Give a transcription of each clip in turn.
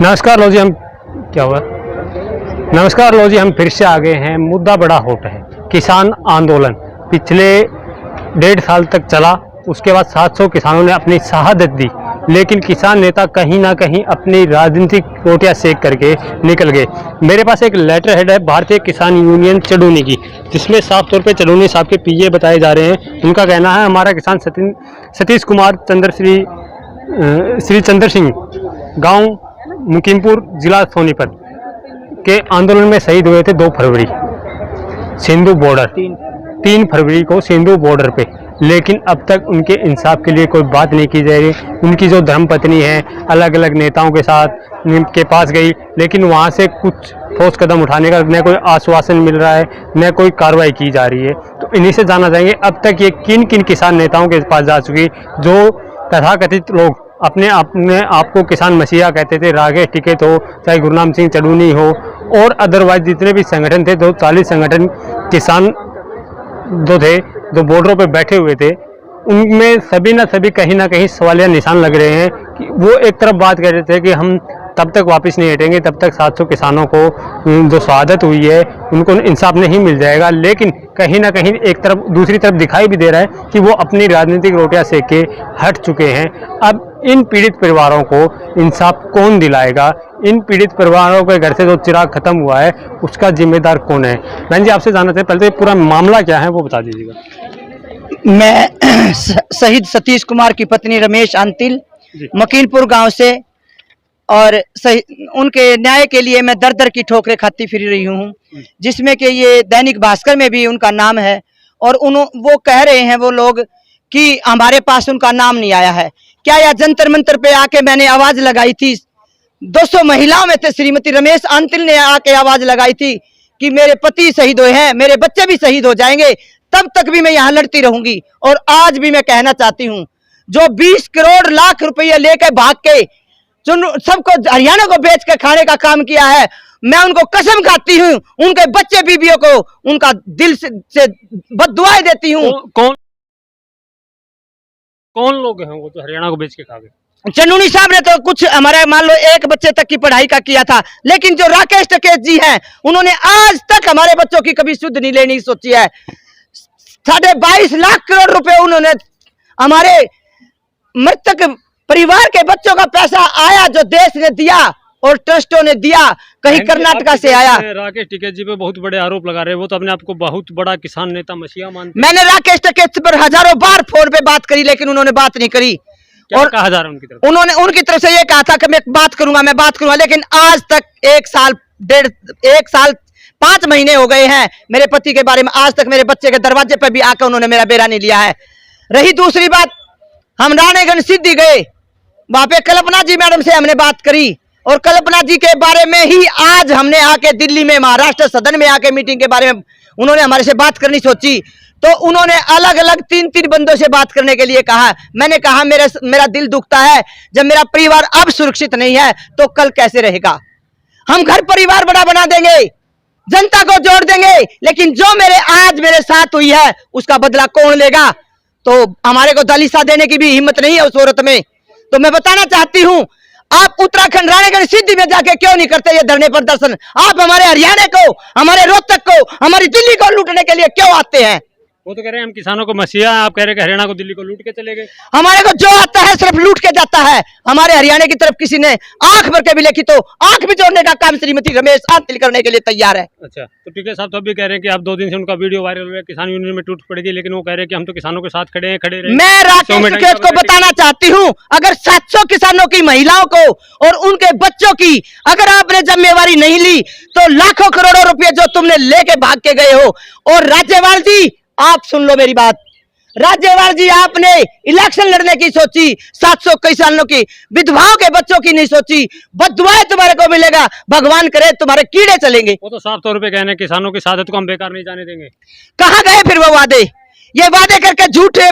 नमस्कार लो जी, हम क्या हुआ? नमस्कार लो जी, हम फिर से आ गए हैं। मुद्दा बड़ा हॉट है। किसान आंदोलन पिछले 1.5 साल तक चला। उसके बाद 700 किसानों ने अपनी शहादत दी, लेकिन किसान नेता कहीं ना कहीं अपनी राजनीतिक रोटियां सेक करके निकल गए। मेरे पास एक लेटर हेड है भारतीय किसान यूनियन चडूनी की, जिसमें साफ तौर पे चडूनी साहब के पीए बताए जा रहे हैं। उनका कहना है हमारा किसान सतीश कुमार श्री चंद्र सिंह गाँव मुकीमपुर जिला सोनीपत के आंदोलन में शहीद हुए थे 2 फरवरी सिंधु बॉर्डर, 3 फरवरी को सिंधु बॉर्डर पे। लेकिन अब तक उनके इंसाफ के लिए कोई बात नहीं की जा रही। उनकी जो धर्मपत्नी है अलग अलग नेताओं के साथ उनके पास गई, लेकिन वहाँ से कुछ ठोस कदम उठाने का न कोई आश्वासन मिल रहा है, न कोई कार्रवाई की जा रही है। तो इन्हीं से जानना चाहेंगे अब तक ये किन किन किसान नेताओं के पास जा चुकी, जो तथाकथित लोग अपने आप को किसान मसीहा कहते थे। राकेश टिकैत हो, चाहे गुरनाम सिंह चडूनी हो, और अदरवाइज जितने भी संगठन थे, 240 संगठन किसान जो थे, जो बॉर्डरों पे बैठे हुए थे, उनमें सभी ना सभी कहीं ना कहीं सवालिया निशान लग रहे हैं कि वो एक तरफ बात कर रहे थे कि हम तब तक वापस नहीं हटेंगे, तब तक 700 किसानों को जो शहादत हुई है उनको इंसाफ नहीं मिल जाएगा। लेकिन कहीं ना कहीं एक तरफ दूसरी तरफ दिखाई भी दे रहा है कि वो अपनी राजनीतिक रोटियां सेक के हट चुके हैं। अब इन पीड़ित परिवारों को इंसाफ कौन दिलाएगा? इन पीड़ित परिवारों के घर से जो चिराग खत्म हुआ है उसका जिम्मेदार कौन है? बहन जी, आपसे जानना चाहिए, पहले तो पूरा मामला क्या है वो बता दीजिएगा। मैं शहीद सतीश कुमार की पत्नी रमेश अंतिल मकीनपुर गांव से, और उनके न्याय के लिए मैं दर दर की ठोकरें खाती फिर रही हूँ, जिसमें कि ये दैनिक भास्कर में भी उनका नाम है। और वो कह रहे हैं वो लोग कि हमारे पास उनका नाम नहीं आया है। क्या यह जंतर मंतर पे आके मैंने आवाज लगाई थी? 200 महिलाओं में से श्रीमती रमेश अंतिल ने आके आवाज लगाई थी कि मेरे पति शहीद हुए हैं, मेरे बच्चे भी शहीद हो जाएंगे, तब तक भी मैं यहाँ लड़ती रहूंगी। और आज भी मैं कहना चाहती हूँ, जो 20 करोड़ लाख रुपये लेके भाग के जो सबको हरियाणा को बेच के खाने का काम किया है, मैं उनको कसम खाती हूँ, उनके बच्चे बीबियों को उनका दिल से बद्दुआएं देती हूँ। कौन लोग हैं वो तो हरियाणा को बेच के खा गए? चंदूनी साहब ने तो कुछ हमारे मान लो 1 बच्चे तक की पढ़ाई का किया था, लेकिन जो राकेश टिकैत जी हैं उन्होंने आज तक हमारे बच्चों की कभी शुद्ध नहीं लेनी सोची है। 22.5 लाख करोड़ रुपए उन्होंने हमारे मृतक परिवार के बच्चों का पैसा आया जो देश ने दिया और ट्रस्टों ने दिया, कहीं कर्नाटका से आया। राकेश टिकैत जी पे बहुत बड़े आरोप लगा रहे हैं, वो तो अपने आप को बहुत बड़ा किसान नेता मसीहा मानते। मैंने राकेश टिकैत पर हजारों बार फोन पे बात करी, लेकिन उन्होंने बात नहीं करी। और कहा जा रहा है उनकी तरफ? उन्होंने उनकी तरफ से ये कहा था कि मैं बात करूंगा, लेकिन आज तक 1 साल 5 महीने हो गए हैं मेरे पति के बारे में, आज तक मेरे बच्चे के दरवाजे पर भी आकर उन्होंने मेरा बेरा नहीं लिया है। रही दूसरी बात, हम रानीगंज सिद्धि गए, वहां पे कल्पना जी मैडम से हमने बात करी, और कल्पना जी के बारे में ही आज हमने आके दिल्ली में महाराष्ट्र सदन में आके मीटिंग के बारे में उन्होंने हमारे से बात करनी सोची, तो उन्होंने अलग अलग 3 बंदों से बात करने के लिए कहा। मैंने कहा मेरा दिल दुखता है, जब मेरा परिवार अब सुरक्षित नहीं है तो कल कैसे रहेगा? हम घर परिवार बड़ा बना देंगे, जनता को जोड़ देंगे, लेकिन जो मेरे साथ हुई है उसका बदला कौन लेगा? तो हमारे को दलीसा देने की भी हिम्मत नहीं है उस औरत में। तो मैं बताना चाहती हूँ, आप उत्तराखंड रानीगंज सिद्धि में जाके क्यों नहीं करते ये धरने प्रदर्शन? आप हमारे हरियाणा को, हमारे रोहतक को, हमारी दिल्ली को लूटने के लिए क्यों आते हैं? वो तो कह रहे हैं हम किसानों को मसीहा, आप कह रहे हैं कि हरियाणा को दिल्ली को लूट के चले गए। हमारे को जो आता है सिर्फ लूट के जाता है। हमारे हरियाणा की तरफ किसी ने आंख भर के भी देखी तो आंख भी जोड़ने का काम श्रीमती रमेश अंतिल करने के लिए तैयार है। अच्छा, तो टिकैत साहब तो अभी कह रहे हैं कि आप 2 दिन से उनका वीडियो वायरल हुआ है, किसान यूनियन में टूट पड़ेगी, लेकिन वो कह रहे हैं कि हम तो किसानों के साथ खड़े रहे। मैं राकेश टिकैत को बताना चाहती हूँ, अगर 700 किसानों की महिलाओं को और उनके बच्चों की अगर आपने जिम्मेवारी नहीं ली, तो लाखों करोड़ों रुपये जो तुमने लेके भाग के गए हो। और राज्यपाल जी, आप सुन लो मेरी बात, राज्यपाल जी आपने इलेक्शन लड़ने की सोची, 700 किसानों की विधवाओं के बच्चों की नहीं सोची। बददुआएं तुम्हारे को मिलेगा, भगवान करे तुम्हारे कीड़े चलेंगे। वो तो साफ तौर पे कहने किसानों की शहादत को हम बेकार नहीं जाने देंगे। कहाँ गए फिर वो वादे? ये वादे करके झूठे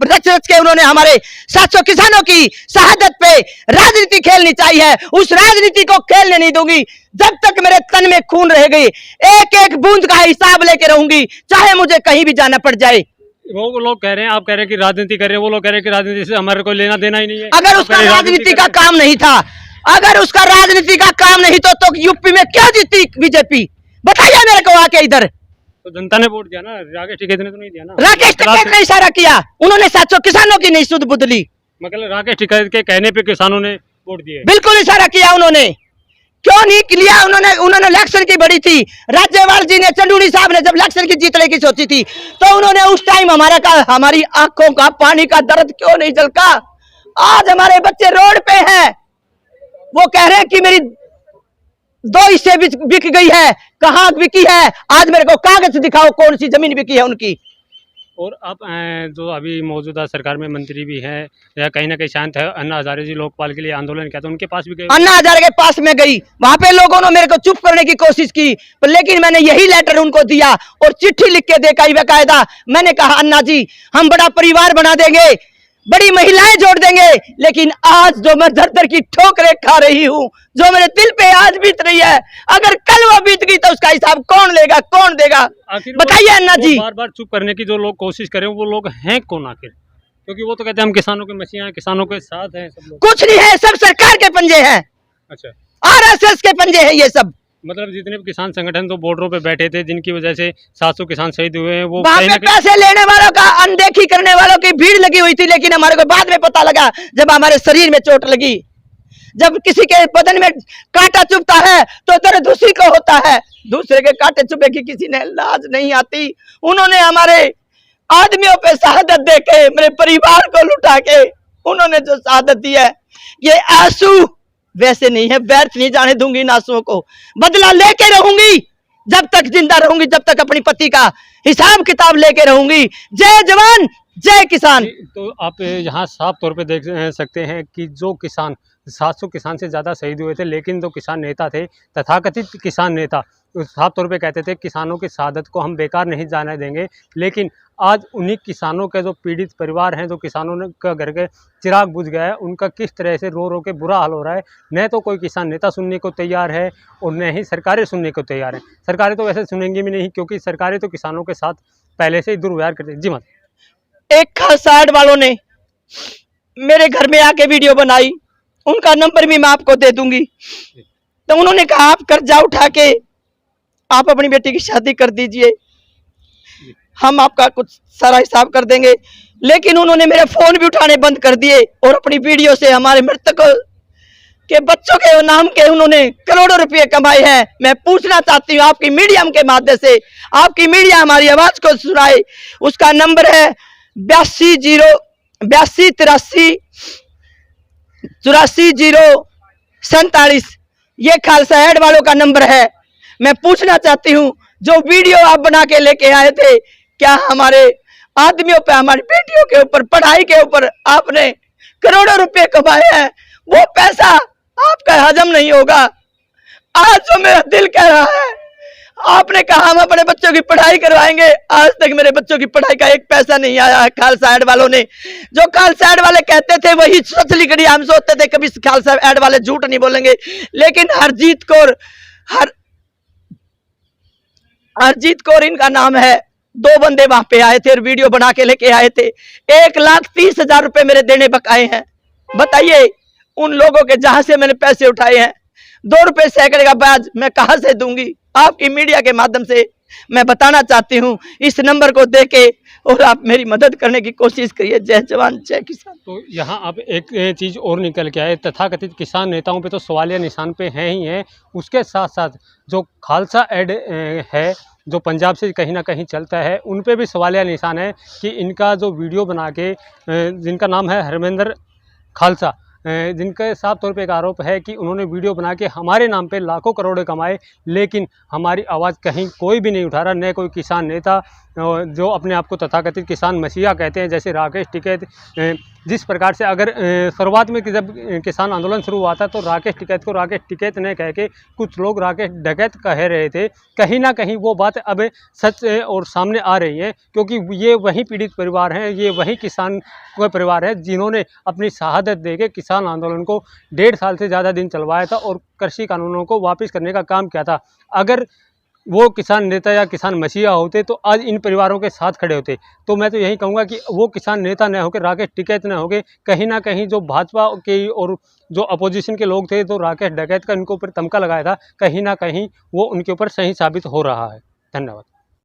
रच के उन्होंने हमारे 700 किसानों की शहादत पे राजनीति खेलनी चाहिए। उस राजनीति को खेलने नहीं दूंगी। जब तक मेरे तन में खून रहेगी, एक एक बूंद का हिसाब लेके रहूंगी, चाहे मुझे कहीं भी जाना पड़ जाए। वो लोग कह रहे हैं, आप कह रहे हैं कि राजनीति कर रहे हैं, वो लोग कह रहे हैं कि राजनीति से हमारे को लेना देना ही नहीं है। अगर उसका राजनीति का काम नहीं था, अगर उसका राजनीति का काम नहीं तो यूपी में क्या जीती बीजेपी? बताइए मेरे को आके इधर। तो जनता ने वोट दिया ना, राकेश टिकैत ने तो नहीं दिया ना। राकेश टिकैत ने इशारा किया, उन्होंने 700 किसानों की नहीं सुध बुध ली। मतलब राकेश टिकैत के कहने पे किसानों ने वोट दिए। बिल्कुल इशारा किया उन्होंने, क्यों नहीं लिया? उन्होंने इलेक्शन की बड़ी थी, राज्यपाल जी ने, चंदूरी साहब ने जब इलेक्शन की जीतने की सोची थी तो उन्होंने उस टाइम हमारी आंखों का पानी का दर्द क्यों नहीं झलका? आज हमारे बच्चे रोड पे हैं, वो कह रहे हैं कि मेरी 2 हिस्से बिक गई है। कहाँ बिकी है? आज मेरे को कागज दिखाओ, कौन सी जमीन बिकी है उनकी। और आप जो अभी मौजूदा सरकार में मंत्री भी हैं या कहीं ना कहीं शांत है, अन्ना हजारे जी लोकपाल के लिए आंदोलन किया था, उनके पास भी गए? अन्ना हजारे के पास में गई, वहां पे लोगों ने मेरे को चुप करने की कोशिश की, लेकिन मैंने यही लेटर उनको दिया और चिट्ठी लिख के देखा बेकायदा। मैंने कहा अन्ना जी, हम बड़ा परिवार बना देंगे, बड़ी महिलाएं जोड़ देंगे, लेकिन आज जो मैं दर की ठोकरें खा रही हूँ, जो मेरे दिल पे आज बीत रही है, अगर कल वो बीत गई तो उसका हिसाब कौन लेगा, कौन देगा? बताइए अन्ना जी। बार बार चुप करने की जो लोग कोशिश करें वो लोग हैं कौन आखिर? क्योंकि वो तो कहते हैं हम किसानों के मसीहा हैं, किसानों के साथ हैं सब लोग। कुछ नहीं है, सब सरकार के पंजे हैं। अच्छा, आरएसएस के पंजे हैं ये सब। मतलब जितने भी किसान संगठन तो बॉर्डरों पे बैठे थे, जिनकी वजह से 700 किसान शहीद हुए हैं, वो वहां पे पैसे लेने वालों का, अनदेखी करने वालों की भीड़ लगी हुई थी, लेकिन हमारे को बाद में पता लगा जब हमारे शरीर में चोट लगी, जब किसी के बदन में कांटा चुभता है तो दर्द उसी को होता है। दूसरे के कांटे चुभे की किसी ने लाज नहीं आती। उन्होंने हमारे आदमियों पे शहादत दे के, मेरे परिवार को लुटा के उन्होंने जो शहादत दी है, ये आंसू वैसे नहीं है, व्यर्थ नहीं जाने दूंगी इन आंसुओं को। बदला लेके रहूंगी जब तक जिंदा रहूंगी, जब तक अपनी पति का हिसाब किताब लेके रहूंगी। जय जवान जय किसान। तो आप यहाँ साफ तौर पे देख सकते हैं कि जो किसान 700 किसान से ज़्यादा शहीद हुए थे, लेकिन जो किसान नेता थे, तथाकथित किसान नेता, साफ तौर पे कहते थे किसानों की शहादत को हम बेकार नहीं जाने देंगे। लेकिन आज उन्हीं किसानों के जो पीड़ित परिवार हैं, जो किसानों ने का घर के चिराग बुझ गया है, उनका किस तरह से रो रो के बुरा हाल हो रहा है। न तो कोई किसान नेता सुनने को तैयार है और न ही सरकारें सुनने को तैयार हैं। सरकारें तो वैसे सुनेंगी भी नहीं, क्योंकि सरकारें तो किसानों के साथ पहले से ही दुर्व्यवहार करती हैं। जी मत एक खासा ऐड वालों ने मेरे घर में आके वीडियो बनाई, उनका नंबर भी मैं आपको दे दूंगी। तो उन्होंने कहा आप कर्जा उठा के आप अपनी बेटी की शादी कर दीजिए, हम आपका कुछ सारा हिसाब कर देंगे। लेकिन उन्होंने मेरे फोन भी उठाने बंद कर दिए और अपनी वीडियो से हमारे मृतकों के बच्चों के नाम के उन्होंने करोड़ों रुपए कमाए हैं। मैं पूछना चाहती हूँ आपकी मीडियम के माध्यम से, आपकी मीडिया हमारी आवाज को सुनाए। उसका नंबर है 8283 ये खालसा ऐड वालों का नंबर है। मैं पूछना चाहती हूँ, जो वीडियो आप बना के लेके आए थे, क्या हमारे आदमियों पे, हमारी बेटियों के ऊपर, पढ़ाई के ऊपर आपने करोड़ों रुपए कमाए हैं? वो पैसा आपका हजम नहीं होगा। आज जो मेरा दिल कह रहा है, आपने कहा हम अपने बच्चों की पढ़ाई करवाएंगे, आज तक मेरे बच्चों की पढ़ाई का एक पैसा नहीं आया है खालसा ऐड वालों ने। जो खालसा ऐड वाले कहते थे वही सच लिखड़ी, हम सोचते थे कभी खालसा ऐड वाले झूठ नहीं बोलेंगे। लेकिन हरजीत कौर इनका नाम है। 2 बंदे वहां पे आए थे और वीडियो बना के लेके आए थे। 1,30,000 रुपए मेरे देने बकाए हैं। बताइए उन लोगों के जहां से मैंने पैसे उठाए हैं, 2 रुपए सैकड़े का ब्याज मैं कहां से दूंगी? आपकी मीडिया के माध्यम से मैं बताना चाहती हूं, इस नंबर को देके और आप मेरी मदद करने की कोशिश करिए। जय जवान जय किसान। तो यहाँ अब एक चीज़ और निकल के आए, तथाकथित किसान नेताओं पे तो सवालिया निशान पे हैं ही हैं, उसके साथ साथ जो खालसा ऐड है, जो पंजाब से कहीं ना कहीं चलता है, उन पे भी सवालिया निशान है कि इनका जो वीडियो बना के, जिनका नाम है हरमेंद्र खालसा, जिनके साफ तौर पे एक आरोप है कि उन्होंने वीडियो बना के हमारे नाम पे लाखों करोड़े कमाए, लेकिन हमारी आवाज़ कहीं कोई भी नहीं उठा रहा। न कोई किसान नेता जो अपने आप को तथाकथित किसान मसीहा कहते हैं, जैसे राकेश टिकैत, जिस प्रकार से अगर शुरुआत में जब किसान आंदोलन शुरू हुआ था तो राकेश टिकैत को राकेश टिकैत ने कह के कुछ लोग राकेश डकैत कह रहे थे, कहीं ना कहीं वो बात अब सच और सामने आ रही है, क्योंकि ये वही पीड़ित परिवार हैं, ये वही किसान का परिवार है जिन्होंने अपनी शहादत दे के किसान आंदोलन को 1.5 साल से ज़्यादा दिन चलवाया था और कृषि कानूनों को वापस करने का काम किया था। अगर वो किसान नेता या किसान मसीहा होते तो आज इन परिवारों के साथ खड़े होते। तो मैं तो यही कहूँगा कि वो किसान नेता न होकर, राकेश टिकैत न होकर, कहीं ना कहीं जो भाजपा के और जो अपोजिशन के लोग थे, तो राकेश डकैत का इनके ऊपर तमका लगाया था, कहीं ना कहीं वो उनके ऊपर सही साबित हो रहा है। धन्यवाद।